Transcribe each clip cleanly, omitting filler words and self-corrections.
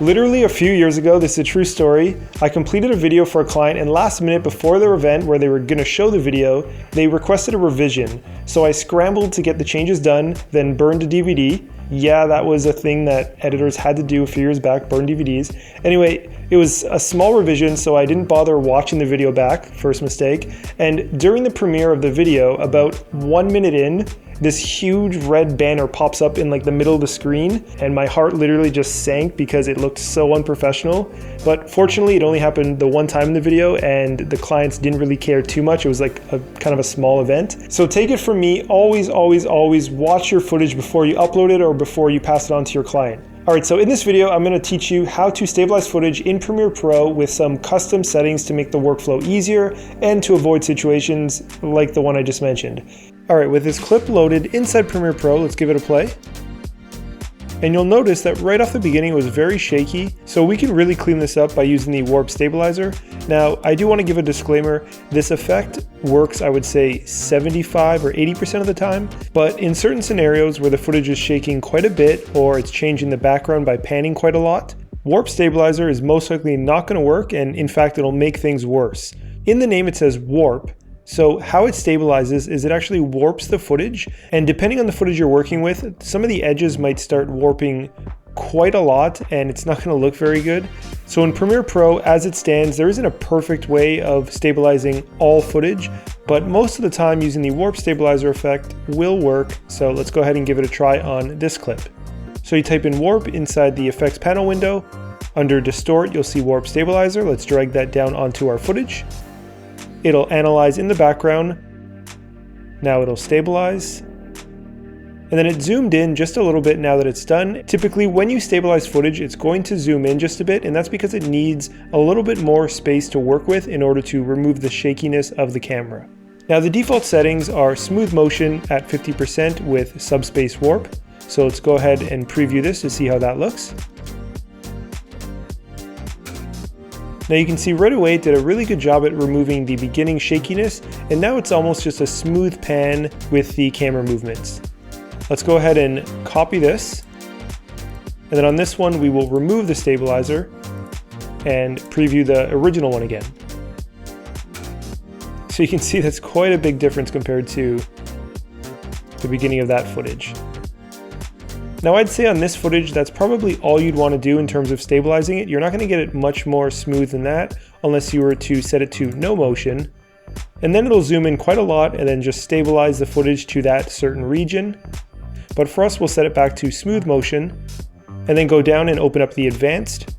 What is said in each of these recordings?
Literally a few years ago, this is a true story, I completed a video for a client and last minute before their event where they were going to show the video, they requested a revision. So I scrambled to get the changes done, then burned a DVD. Yeah, that was a thing that editors had to do a few years back, burn DVDs. Anyway, it was a small revision, so I didn't bother watching the video back, first mistake. And during the premiere of the video, about 1 minute in, this huge red banner pops up in like the middle of the screen, and my heart literally just sank because it looked so unprofessional. But fortunately, it only happened the one time in the video, and the clients didn't really care too much. It was like a kind of a small event. So take it from me, always watch your footage before you upload it or before you pass it on to your client. Alright, so in this video, I'm going to teach you how to stabilize footage in Premiere Pro with some custom settings to make the workflow easier and to avoid situations like the one I just mentioned. Alright, with this clip loaded inside Premiere Pro, let's give it a play. And you'll notice that right off the beginning it was very shaky, so we can really clean this up by using the warp stabilizer. Now, I do want to give a disclaimer, this effect works I would say 75 or 80% of the time, but in certain scenarios where the footage is shaking quite a bit or it's changing the background by panning quite a lot, warp stabilizer is most likely not going to work, and in fact it'll make things worse. In the name it says warp. So how it stabilizes is it actually warps the footage, and depending on the footage you're working with, some of the edges might start warping quite a lot and it's not going to look very good. So in Premiere Pro, as it stands, there isn't a perfect way of stabilizing all footage, but most of the time using the warp stabilizer effect will work. So let's go ahead and give it a try on this clip. So you type in warp inside the effects panel window. Under distort, you'll see warp stabilizer. Let's drag that down onto our footage. It'll analyze in the background. Now it'll stabilize. And then it zoomed in just a little bit now that it's done. Typically when you stabilize footage, it's going to zoom in just a bit, and that's because it needs a little bit more space to work with in order to remove the shakiness of the camera. Now the default settings are smooth motion at 50% with subspace warp. So let's go ahead and preview this to see how that looks. Now you can see right away it did a really good job at removing the beginning shakiness, and now it's almost just a smooth pan with the camera movements. Let's go ahead and copy this, and then on this one we will remove the stabilizer and preview the original one again. So you can see that's quite a big difference compared to the beginning of that footage. Now I'd say on this footage, that's probably all you'd want to do in terms of stabilizing it. You're not going to get it much more smooth than that unless you were to set it to no motion. And then it'll zoom in quite a lot and then just stabilize the footage to that certain region. But for us, we'll set it back to smooth motion and then go down and open up the advanced.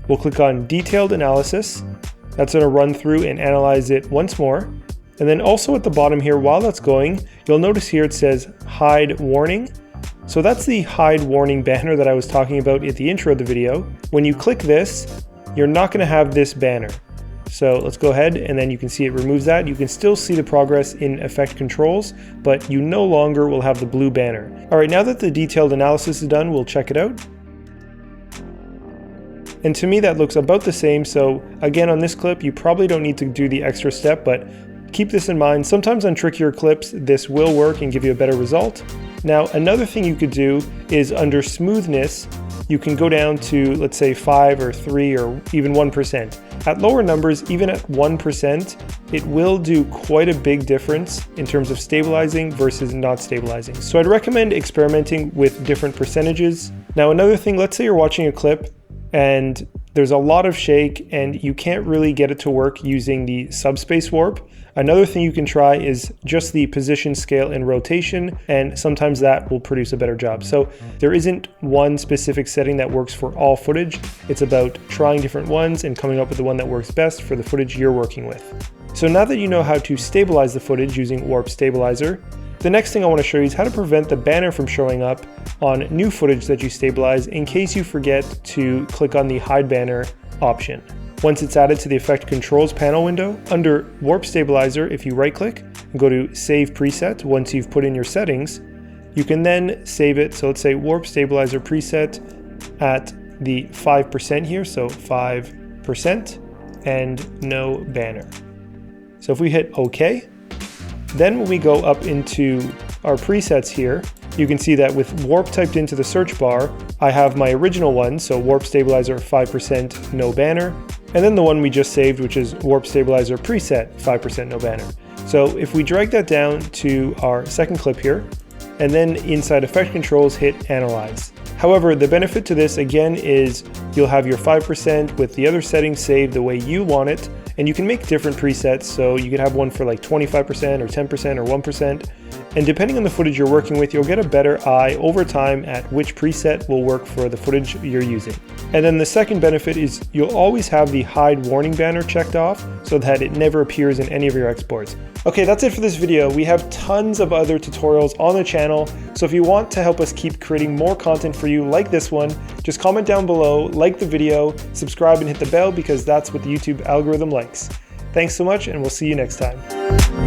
We'll click on detailed analysis. That's going to run through and analyze it once more. And then also at the bottom here, while that's going, you'll notice here it says hide warning. So that's the hide warning banner that I was talking about at the intro of the video. When you click this, you're not going to have this banner. So let's go ahead, and then you can see it removes that. You can still see the progress in effect controls, but you no longer will have the blue banner. All right, now that the detailed analysis is done, we'll check it out. And to me, that looks about the same. So again, on this clip, you probably don't need to do the extra step, but keep this in mind. Sometimes on trickier clips, this will work and give you a better result. Now, another thing you could do is under smoothness, you can go down to, let's say 5 or 3 or even 1%. At lower numbers, even at 1%, it will do quite a big difference in terms of stabilizing versus not stabilizing. So I'd recommend experimenting with different percentages. Now, another thing, let's say you're watching a clip and there's a lot of shake and you can't really get it to work using the subspace warp. Another thing you can try is just the position, scale, and rotation, and sometimes that will produce a better job. So there isn't one specific setting that works for all footage. It's about trying different ones and coming up with the one that works best for the footage you're working with. So now that you know how to stabilize the footage using Warp Stabilizer, the next thing I want to show you is how to prevent the banner from showing up on new footage that you stabilize in case you forget to click on the hide banner option. Once it's added to the Effect Controls panel window, under Warp Stabilizer, if you right-click and go to Save Preset, once you've put in your settings, you can then save it. So let's say Warp Stabilizer preset at the 5% here, so 5% and no banner. So if we hit OK, then when we go up into our presets here, you can see that with warp typed into the search bar, I have my original one, so warp stabilizer 5% no banner, and then the one we just saved, which is warp stabilizer preset 5% no banner. So if we drag that down to our second clip here, and then inside effect controls hit analyze. However, the benefit to this again is you'll have your 5% with the other settings saved the way you want it, and you can make different presets, so you could have one for like 25% or 10% or 1%, and depending on the footage you're working with, you'll get a better eye over time at which preset will work for the footage you're using. And then the second benefit is you'll always have the hide warning banner checked off so that it never appears in any of your exports. Okay, that's it for this video. We have tons of other tutorials on the channel, so if you want to help us keep creating more content for you like this one, just comment down below, like the video, subscribe and hit the bell because that's what the YouTube algorithm likes. Thanks so much and we'll see you next time.